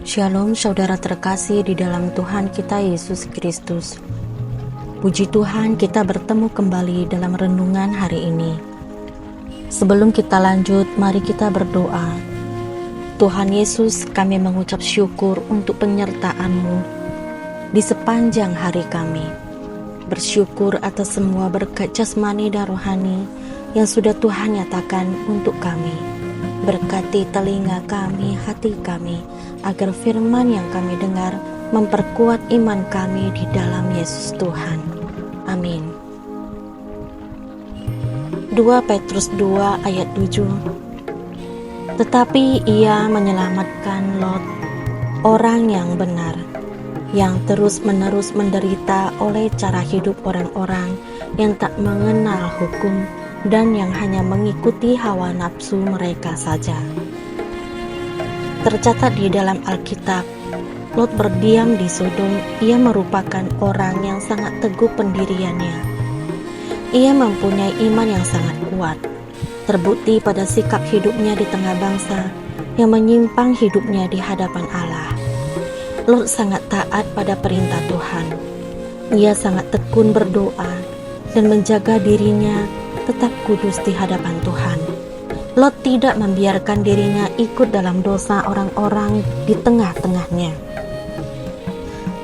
Shalom saudara terkasih di dalam Tuhan kita Yesus Kristus. Puji Tuhan, kita bertemu kembali dalam renungan hari ini. Sebelum kita lanjut, mari kita berdoa. Tuhan Yesus, kami mengucap syukur untuk penyertaan-Mu di sepanjang hari kami. Bersyukur atas semua berkat jasmani dan rohani yang sudah Tuhan nyatakan untuk kami. Berkati telinga kami, hati kami, agar firman yang kami dengar memperkuat iman kami di dalam Yesus Tuhan. Amin. 2 Petrus 2 ayat 7. Tetapi ia menyelamatkan Lot, orang yang benar, yang terus-menerus menderita oleh cara hidup orang-orang yang tak mengenal hukum dan yang hanya mengikuti hawa nafsu mereka saja. Tercatat di dalam Alkitab, Lot berdiam di Sodom. Ia merupakan orang yang sangat teguh pendiriannya. Ia mempunyai iman yang sangat kuat, terbukti pada sikap hidupnya di tengah bangsa yang menyimpang hidupnya di hadapan Allah. Lot sangat taat pada perintah Tuhan. Ia sangat tekun berdoa dan menjaga dirinya tetap kudus di hadapan Tuhan. Lot tidak membiarkan dirinya ikut dalam dosa orang-orang di tengah-tengahnya.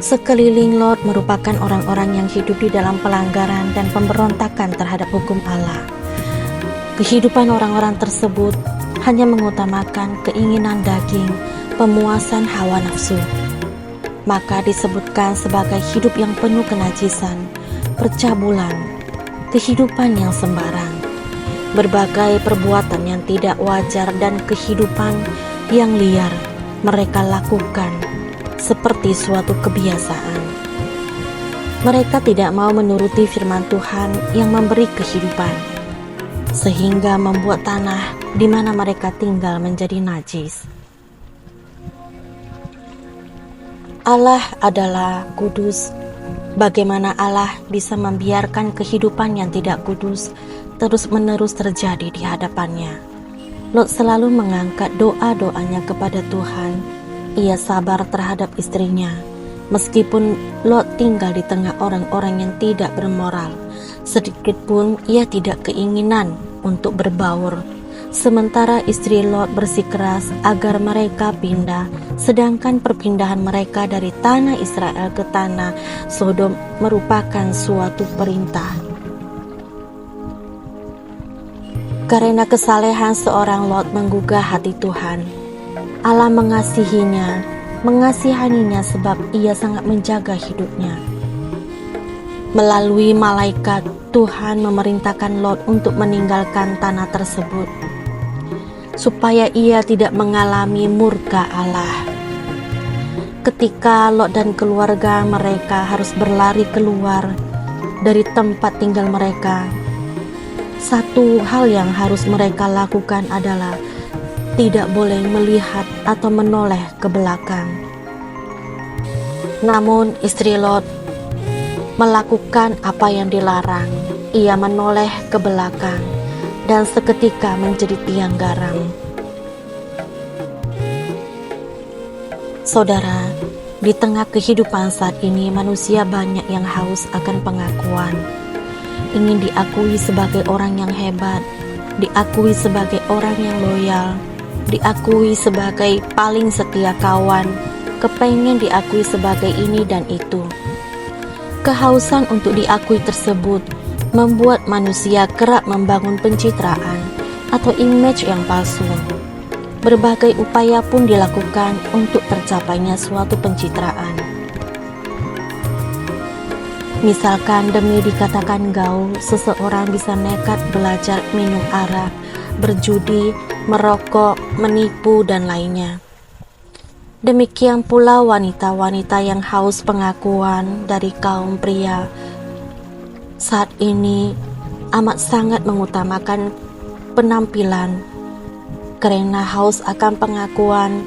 Sekeliling Lot merupakan orang-orang yang hidup di dalam pelanggaran dan pemberontakan terhadap hukum Allah. Kehidupan orang-orang tersebut hanya mengutamakan keinginan daging, pemuasan hawa nafsu. Maka disebutkan sebagai hidup yang penuh kenajisan, percabulan, kehidupan yang sembarang, berbagai perbuatan yang tidak wajar dan kehidupan yang liar mereka lakukan seperti suatu kebiasaan. Mereka tidak mau menuruti firman Tuhan yang memberi kehidupan, sehingga membuat tanah di mana mereka tinggal menjadi najis. Allah adalah kudus. Bagaimana Allah bisa membiarkan kehidupan yang tidak kudus terus-menerus terjadi di hadapannya? Lot selalu mengangkat doa-doanya kepada Tuhan. Ia sabar terhadap istrinya, meskipun Lot tinggal di tengah orang-orang yang tidak bermoral. Sedikit pun ia tidak keinginan untuk berbaur. Sementara istri Lot bersikeras agar mereka pindah, sedangkan perpindahan mereka dari tanah Israel ke tanah Sodom merupakan suatu perintah. Karena kesalehan seorang Lot menggugah hati Tuhan, Allah mengasihaninya sebab ia sangat menjaga hidupnya. Melalui malaikat, Tuhan memerintahkan Lot untuk meninggalkan tanah tersebut, supaya ia tidak mengalami murka Allah. Ketika Lot dan keluarga mereka harus berlari keluar dari tempat tinggal mereka, satu hal yang harus mereka lakukan adalah tidak boleh melihat atau menoleh ke belakang. Namun istri Lot melakukan apa yang dilarang. Ia menoleh ke belakang dan seketika menjadi tiang garam. Saudara, di tengah kehidupan saat ini manusia banyak yang haus akan pengakuan. Ingin diakui sebagai orang yang hebat, diakui sebagai orang yang loyal, diakui sebagai paling setia kawan, kepengen diakui sebagai ini dan itu. Kehausan untuk diakui tersebut membuat manusia kerap membangun pencitraan atau image yang palsu. Berbagai upaya pun dilakukan untuk tercapainya suatu pencitraan. Misalkan demi dikatakan gaul, seseorang bisa nekat belajar minum arak, berjudi, merokok, menipu, dan lainnya. Demikian pula wanita-wanita yang haus pengakuan dari kaum pria saat ini amat sangat mengutamakan penampilan, karena haus akan pengakuan,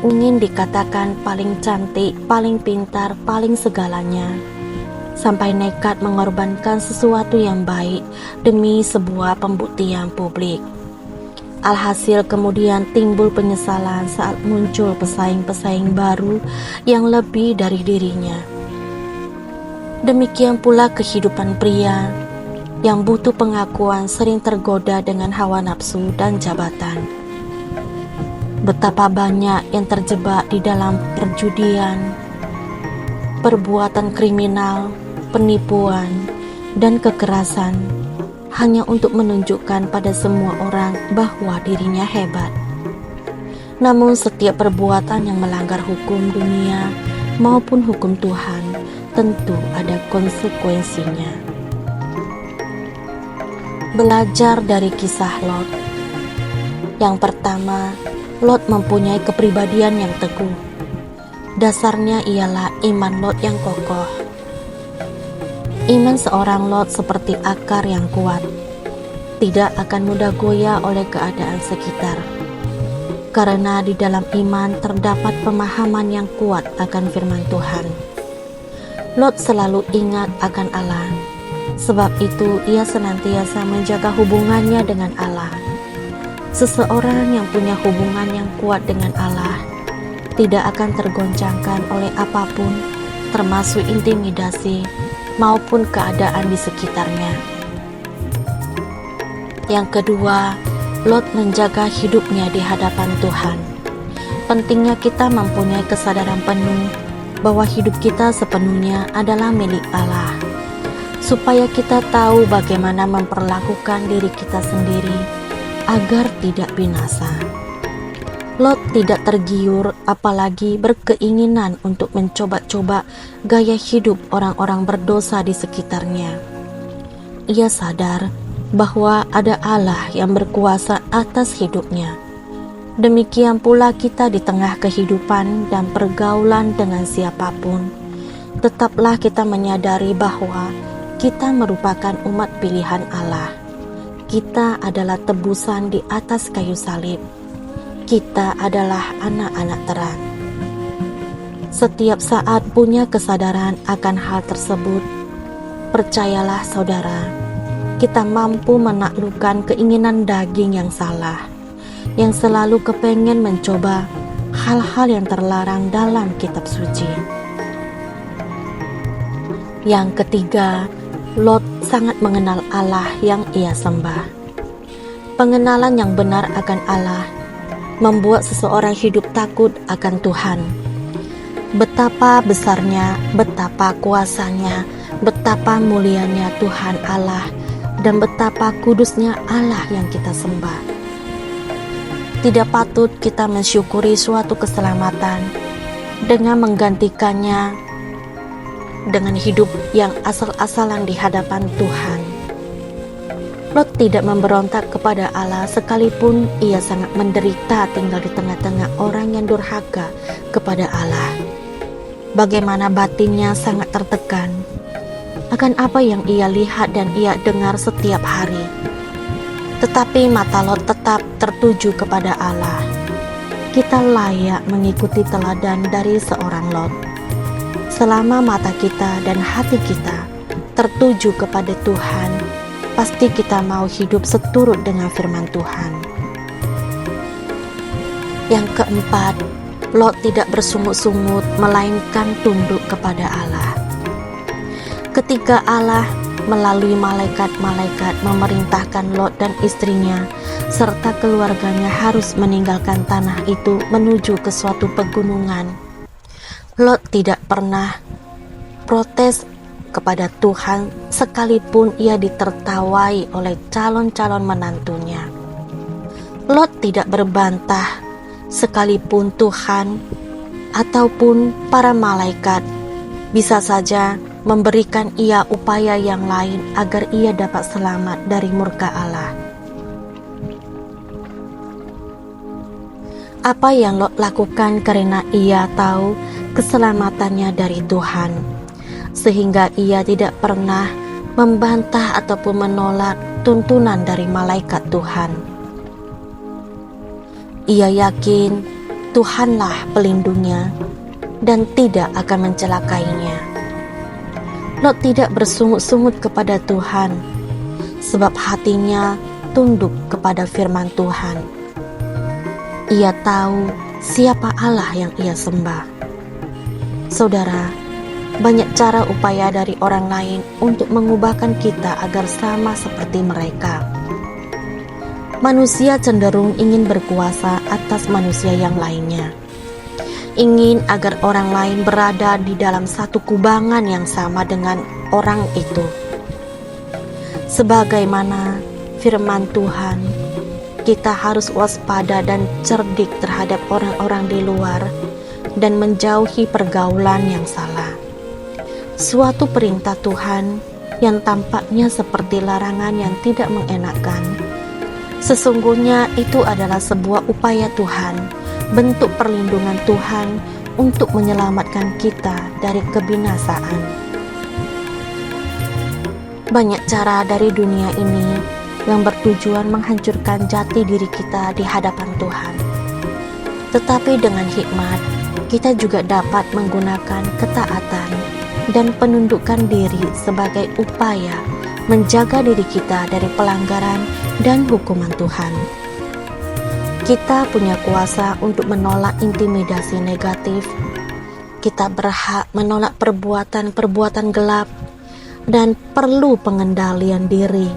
ingin dikatakan paling cantik, paling pintar, paling segalanya, sampai nekat mengorbankan sesuatu yang baik demi sebuah pembuktian publik. Alhasil kemudian timbul penyesalan saat muncul pesaing-pesaing baru yang lebih dari dirinya. Demikian pula kehidupan pria yang butuh pengakuan sering tergoda dengan hawa nafsu dan jabatan. Betapa banyak yang terjebak di dalam perjudian, perbuatan kriminal, penipuan, dan kekerasan hanya untuk menunjukkan pada semua orang bahwa dirinya hebat. Namun setiap perbuatan yang melanggar hukum dunia maupun hukum Tuhan tentu ada konsekuensinya. Belajar dari kisah Lot. Yang pertama, Lot mempunyai kepribadian yang teguh. Dasarnya ialah iman Lot yang kokoh. Iman seorang Lot seperti akar yang kuat, tidak akan mudah goyah oleh keadaan sekitar. Karena di dalam iman terdapat pemahaman yang kuat akan firman Tuhan. Lot selalu ingat akan Allah, sebab itu ia senantiasa menjaga hubungannya dengan Allah. Seseorang yang punya hubungan yang kuat dengan Allah tidak akan tergoncangkan oleh apapun, termasuk intimidasi maupun keadaan di sekitarnya. Yang kedua, Lot menjaga hidupnya di hadapan Tuhan. Pentingnya kita mempunyai kesadaran penuh bahwa hidup kita sepenuhnya adalah milik Allah, supaya kita tahu bagaimana memperlakukan diri kita sendiri agar tidak binasa. Lot tidak tergiur, apalagi berkeinginan untuk mencoba-coba gaya hidup orang-orang berdosa di sekitarnya. Ia sadar bahwa ada Allah yang berkuasa atas hidupnya. Demikian pula kita di tengah kehidupan dan pergaulan dengan siapapun. Tetaplah kita menyadari bahwa kita merupakan umat pilihan Allah. Kita adalah tebusan di atas kayu salib. Kita adalah anak-anak terang. Setiap saat punya kesadaran akan hal tersebut. Percayalah saudara, kita mampu menaklukkan keinginan daging yang salah, yang selalu kepengen mencoba hal-hal yang terlarang dalam kitab suci. Yang ketiga, Lot sangat mengenal Allah yang ia sembah. Pengenalan yang benar akan Allah membuat seseorang hidup takut akan Tuhan. Betapa besarnya, betapa kuasanya, betapa mulianya Tuhan Allah, dan betapa kudusnya Allah yang kita sembah. Tidak patut kita mensyukuri suatu keselamatan dengan menggantikannya dengan hidup yang asal-asalan di hadapan Tuhan. Lot tidak memberontak kepada Allah sekalipun ia sangat menderita tinggal di tengah-tengah orang yang durhaka kepada Allah. Bagaimana batinnya sangat tertekan akan apa yang ia lihat dan ia dengar setiap hari. Tetapi mata Lot tetap tertuju kepada Allah. Kita layak mengikuti teladan dari seorang Lot. Selama mata kita dan hati kita tertuju kepada Tuhan, pasti kita mau hidup seturut dengan firman Tuhan. Yang keempat, Lot tidak bersungut-sungut melainkan tunduk kepada Allah. Ketika Allah melalui malaikat-malaikat memerintahkan Lot dan istrinya serta keluarganya harus meninggalkan tanah itu menuju ke suatu pegunungan, Lot tidak pernah protes kepada Tuhan sekalipun ia ditertawai oleh calon-calon menantunya. Lot tidak berbantah sekalipun Tuhan ataupun para malaikat bisa saja memberikan ia upaya yang lain agar ia dapat selamat dari murka Allah. Apa yang Lot lakukan karena ia tahu keselamatannya dari Tuhan, sehingga ia tidak pernah membantah ataupun menolak tuntunan dari malaikat Tuhan. Ia yakin Tuhanlah pelindungnya dan tidak akan mencelakainya. Lot tidak bersungut-sungut kepada Tuhan, sebab hatinya tunduk kepada firman Tuhan. Ia tahu siapa Allah yang ia sembah. Saudara, banyak cara upaya dari orang lain untuk mengubahkan kita agar sama seperti mereka. Manusia cenderung ingin berkuasa atas manusia yang lainnya. Ingin agar orang lain berada di dalam satu kubangan yang sama dengan orang itu. Sebagaimana firman Tuhan, kita harus waspada dan cerdik terhadap orang-orang di luar dan menjauhi pergaulan yang salah. Suatu perintah Tuhan yang tampaknya seperti larangan yang tidak mengenakan, sesungguhnya itu adalah sebuah upaya Tuhan, bentuk perlindungan Tuhan untuk menyelamatkan kita dari kebinasaan. Banyak cara dari dunia ini yang bertujuan menghancurkan jati diri kita di hadapan Tuhan. Tetapi dengan hikmat, kita juga dapat menggunakan ketaatan dan penundukan diri sebagai upaya menjaga diri kita dari pelanggaran dan hukuman Tuhan. Kita punya kuasa untuk menolak intimidasi negatif. Kita berhak menolak perbuatan-perbuatan gelap dan perlu pengendalian diri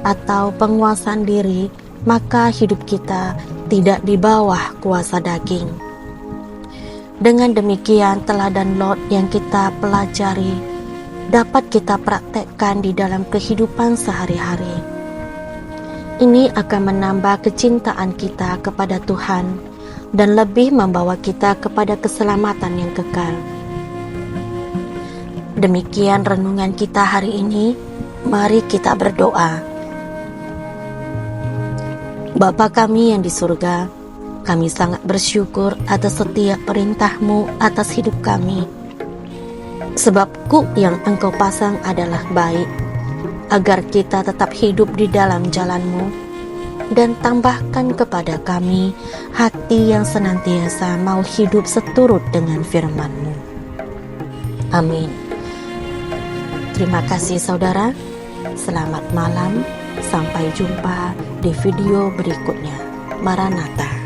atau penguasaan diri, maka hidup kita tidak di bawah kuasa daging. Dengan demikian, teladan Lot yang kita pelajari dapat kita praktekkan di dalam kehidupan sehari-hari. Ini akan menambah kecintaan kita kepada Tuhan dan lebih membawa kita kepada keselamatan yang kekal. Demikian renungan kita hari ini. Mari kita berdoa. Bapa kami yang di surga, kami sangat bersyukur atas setiap perintah-Mu atas hidup kami. Sebab kuk yang Engkau pasang adalah baik, agar kita tetap hidup di dalam jalan-Mu, dan tambahkan kepada kami hati yang senantiasa mau hidup seturut dengan firman-Mu. Amin. Terima kasih saudara. Selamat malam. Sampai jumpa di video berikutnya. Maranatha.